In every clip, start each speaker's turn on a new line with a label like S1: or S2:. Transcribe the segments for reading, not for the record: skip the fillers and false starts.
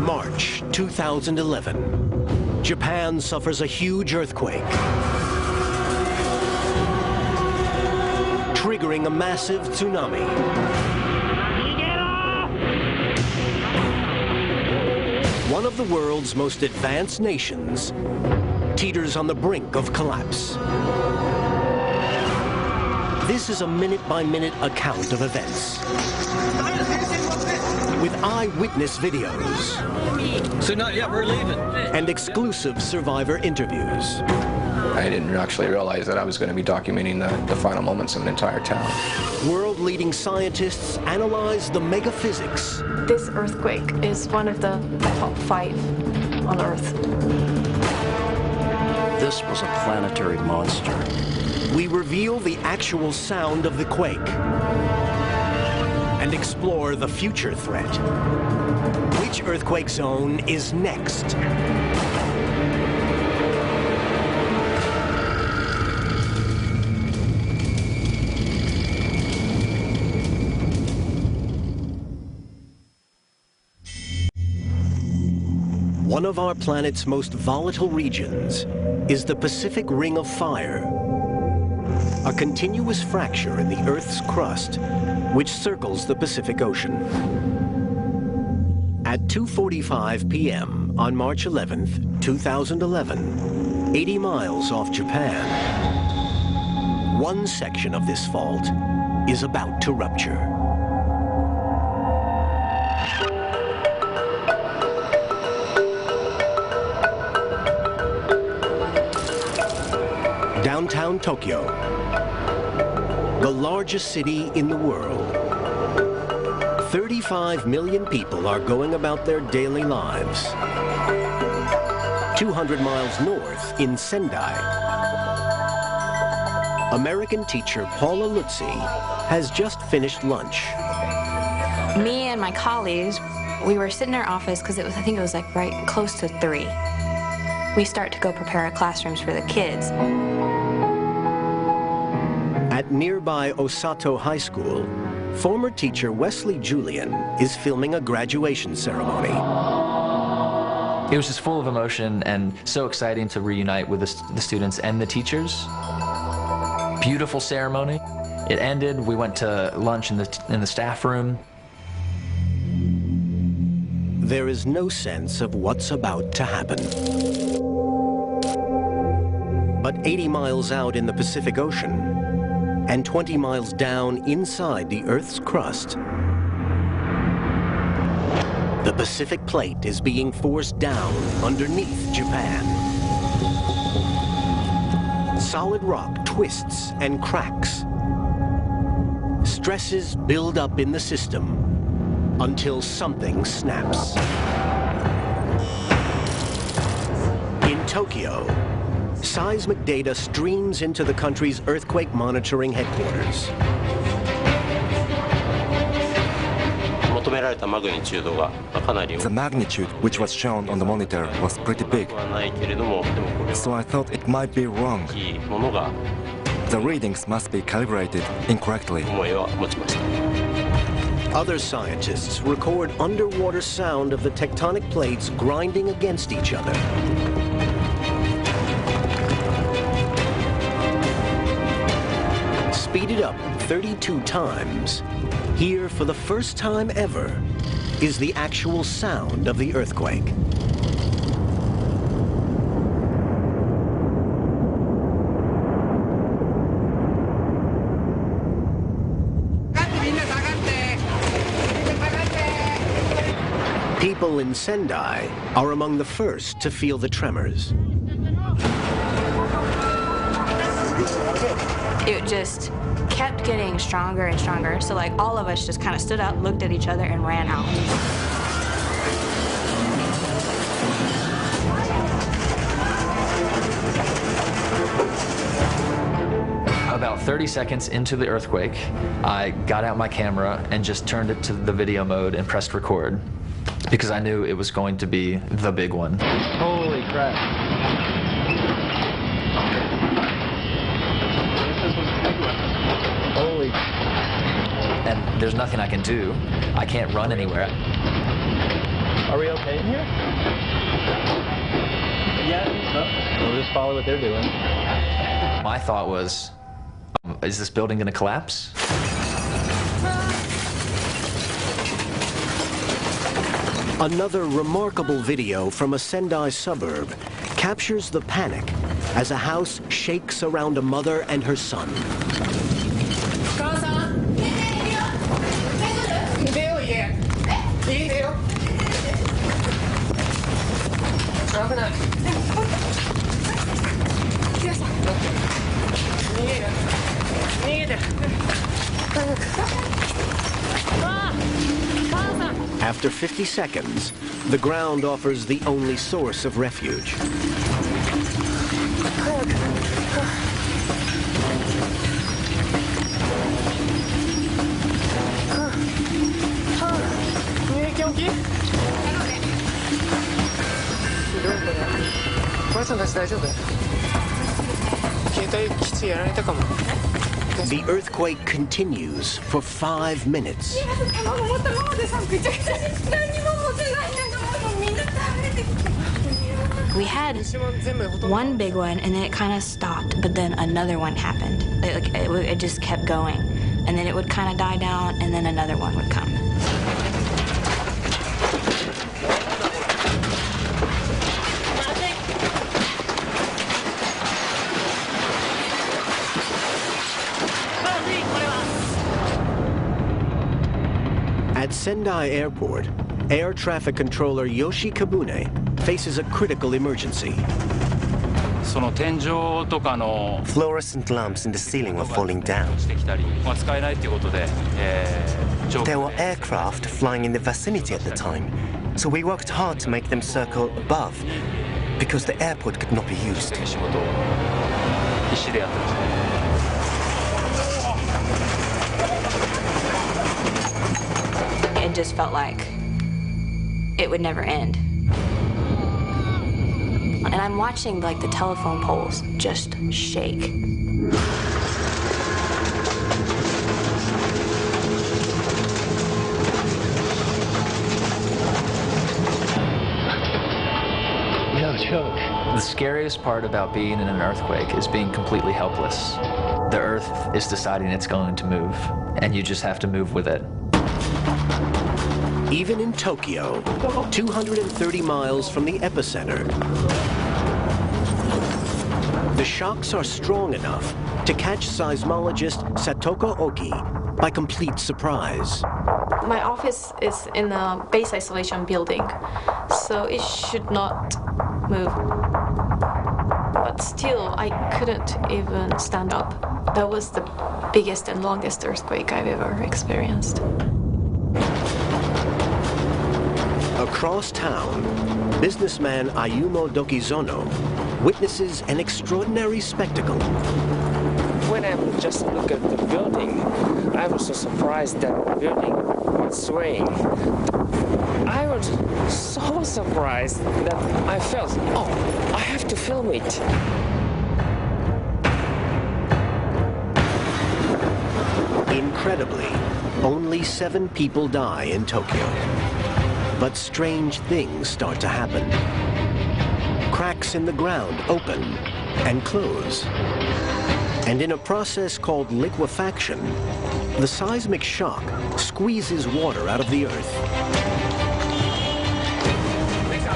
S1: March 2011. Japan suffers a huge earthquake, triggering a massive tsunami. One of the world's most advanced nations teeters on the brink of collapse. This is a minute-by-minute account of events, with eyewitness videos.
S2: So not yet, we're leaving.
S1: And exclusive survivor interviews.
S3: I didn't actually realize that I was going to be documenting the final moments of an entire town.
S1: World-leading scientists analyze the megaphysics.
S4: This earthquake is one of the top 5 on Earth.
S5: This was a planetary monster.
S1: We reveal the actual sound of the quake and explore the future threat. Which earthquake zone is next? One of our planet's most volatile regions is the Pacific Ring of Fire, a continuous fracture in the Earth's crust which circles the Pacific Ocean. At 2:45 p.m. on March 11th, 2011, 80 miles off Japan, one section of this fault is about to rupture. Downtown Tokyo, the largest city in the world. 35 million people are going about their daily lives. 200 miles north in Sendai, American teacher Paula Lutzi has just finished lunch.
S6: Me and my colleagues, we were sitting in our office because I think it was like right close to 3. We start to go prepare our classrooms for the kids.
S1: At nearby Osato High School, former teacher Wesley Julian is filming a graduation ceremony.
S7: It was just full of emotion and so exciting to reunite with the students and the teachers. Beautiful ceremony. It ended, we went to lunch in the staff room.
S1: There is no sense of what's about to happen. But 80 miles out in the Pacific Ocean, and 20 miles down inside the Earth's crust, the Pacific Plate is being forced down underneath Japan. Solid rock twists and cracks. Stresses build up in the system until something snaps. In Tokyo, seismic data streams into the country's earthquake monitoring headquarters.
S8: The magnitude which was shown on the monitor was pretty big, so I thought it might be wrong. The readings must be calibrated incorrectly.
S1: Other scientists record underwater sound of the tectonic plates grinding against each other. Speeded up 32 times, here for the first time ever is the actual sound of the earthquake. People in Sendai are among the first to feel the tremors.
S6: It just kept getting stronger and stronger. So like all of us just kind of stood up, looked at each other, and ran out.
S7: About 30 seconds into the earthquake, I got out my camera and just turned it to the video mode and pressed record, because I knew it was going to be the big one.
S2: Holy crap. Holy.
S7: And there's nothing I can do. I can't run anywhere.
S2: Are we okay in here? Yeah, I think so. We'll just follow what they're doing.
S7: My thought was, is this building going to collapse?
S1: Another remarkable video from a Sendai suburb captures the panic as a house shakes around a mother and her son. After 50 seconds, the ground offers the only source of refuge. The earthquake continues for 5 minutes.
S6: We had one big one, and then it kind of stopped, but then another one happened. It just kept going, and then it would kind of die down, and then another one would come.
S1: At Sendai Airport, air traffic controller Yoshi Kabune faces a critical emergency.
S5: Fluorescent lamps in the ceiling were falling down. There were aircraft flying in the vicinity at the time, so we worked hard to make them circle above, because the airport could not be used.
S6: It just felt like it would never end. And I'm watching like the telephone poles just shake.
S2: No joke.
S7: The scariest part about being in an earthquake is being completely helpless. The earth is deciding it's going to move, and you just have to move with it.
S1: Even in Tokyo, 230 miles from the epicenter, the shocks are strong enough to catch seismologist Satoko Oki by complete surprise.
S4: My office is in a base isolation building, so it should not move. But still, I couldn't even stand up. That was the biggest and longest earthquake I've ever experienced.
S1: Across town, businessman Ayumu Dokizono witnesses an extraordinary spectacle.
S9: When I just look at the building, I was so surprised that the building was swaying. I was so surprised that I felt, oh, I have to film it.
S1: Incredibly, only 7 people die in Tokyo. But strange things start to happen. Cracks in the ground open and close. And in a process called liquefaction, the seismic shock squeezes water out of the earth.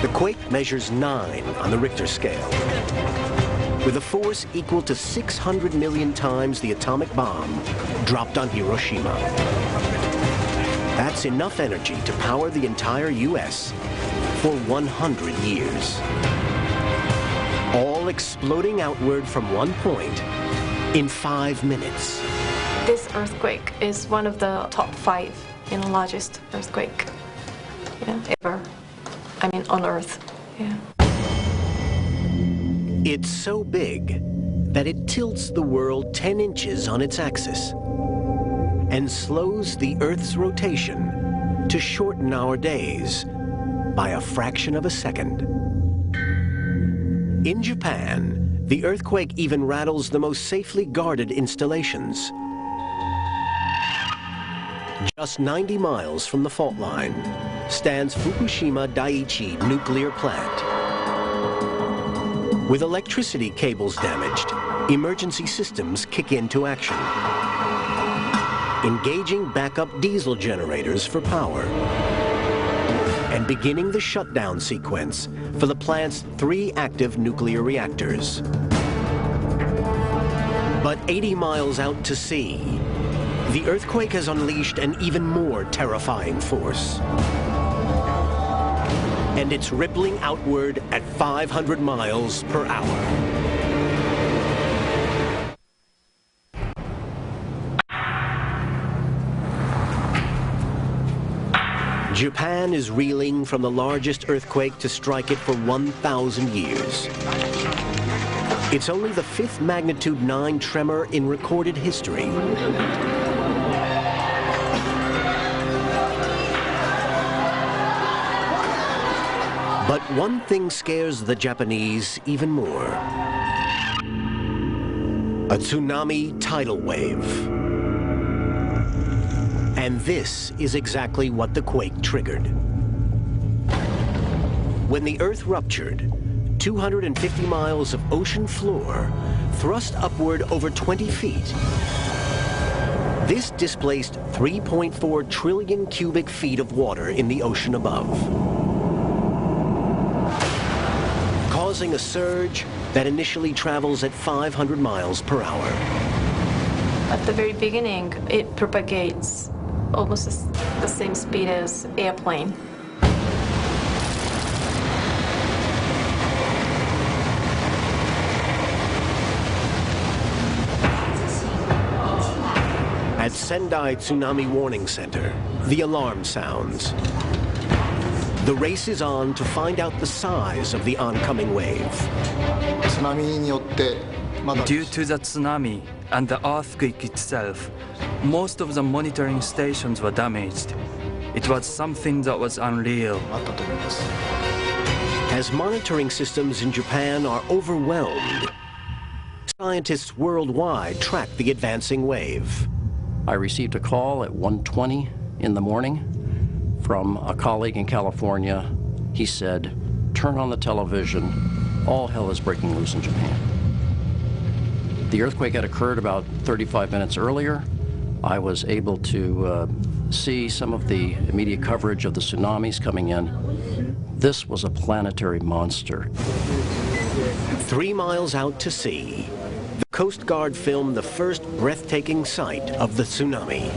S1: The quake measures 9 on the Richter scale, with a force equal to 600 million times the atomic bomb dropped on Hiroshima. That's enough energy to power the entire U.S. for 100 years. All exploding outward from one point in 5 minutes.
S4: This earthquake is one of the top 5 in the largest earthquake ever. I mean, on Earth. Yeah.
S1: It's so big that it tilts the world 10 inches on its axis and slows the Earth's rotation to shorten our days by a fraction of a second. In Japan, the earthquake even rattles the most safely guarded installations. Just 90 miles from the fault line, stands Fukushima Daiichi nuclear plant. With electricity cables damaged, emergency systems kick into action, engaging backup diesel generators for power, and beginning the shutdown sequence for the plant's 3 active nuclear reactors. But 80 miles out to sea, the earthquake has unleashed an even more terrifying force. And it's rippling outward at 500 miles per hour. Japan is reeling from the largest earthquake to strike it for 1,000 years. It's only the 5th magnitude 9 tremor in recorded history. But one thing scares the Japanese even more: a tsunami tidal wave. And this is exactly what the quake triggered. When the Earth ruptured, 250 miles of ocean floor thrust upward over 20 feet. This displaced 3.4 trillion cubic feet of water in the ocean above, causing a surge that initially travels at 500 miles per hour.
S4: At the very beginning, it propagates almost the same speed as airplane.
S1: At Sendai Tsunami Warning Center, the alarm sounds. The race is on to find out the size of the oncoming wave.
S10: Due to the tsunami and the earthquake itself, most of the monitoring stations were damaged. It was something that was unreal.
S1: As monitoring systems in Japan are overwhelmed, scientists worldwide track the advancing wave.
S11: I received a call at 1:20 in the morning from a colleague in California. He said, "Turn on the television. All hell is breaking loose in Japan." The earthquake had occurred about 35 minutes earlier. I was able to see some of the immediate coverage of the tsunamis coming in. This was a planetary monster.
S1: 3 miles out to sea, the Coast Guard filmed the first breathtaking sight of the tsunami.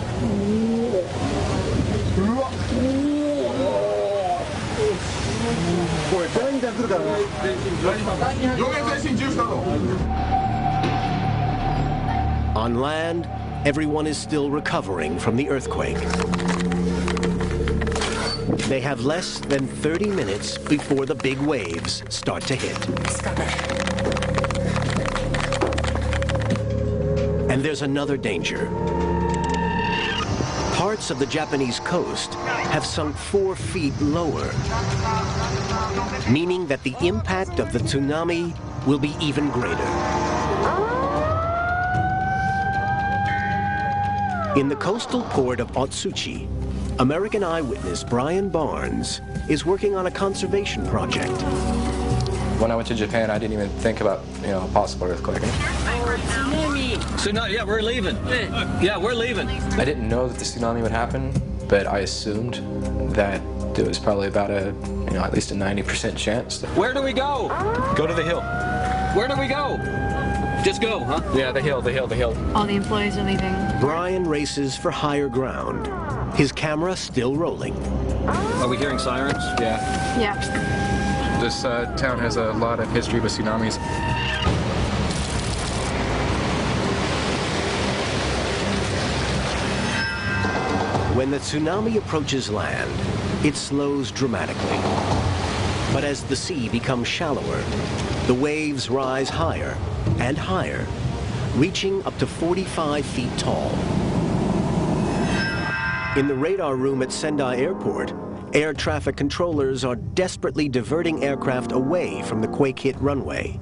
S1: On land, everyone is still recovering from the earthquake. They have less than 30 minutes before the big waves start to hit. And there's another danger. Parts of the Japanese coast have sunk 4 feet lower, meaning that the impact of the tsunami will be even greater. In the coastal port of Otsuchi, American eyewitness Brian Barnes is working on a conservation project.
S3: When I went to Japan, I didn't even think about, a possible earthquake.
S2: Tsunami, yeah, we're leaving. Yeah, we're leaving.
S3: I didn't know that the tsunami would happen, but I assumed that there was probably about at least a 90% chance.
S2: Where do we go?
S3: Go to the hill.
S2: Where do we go? Just go, huh?
S3: Yeah, the hill.
S6: All the employees are leaving.
S1: Brian races for higher ground, his camera still rolling.
S2: Are we hearing sirens?
S3: Yeah.
S6: Yeah.
S3: This town has a lot of history with tsunamis.
S1: When the tsunami approaches land, it slows dramatically. But as the sea becomes shallower, the waves rise higher and higher, reaching up to 45 feet tall. In the radar room at Sendai Airport, air traffic controllers are desperately diverting aircraft away from the quake-hit runway.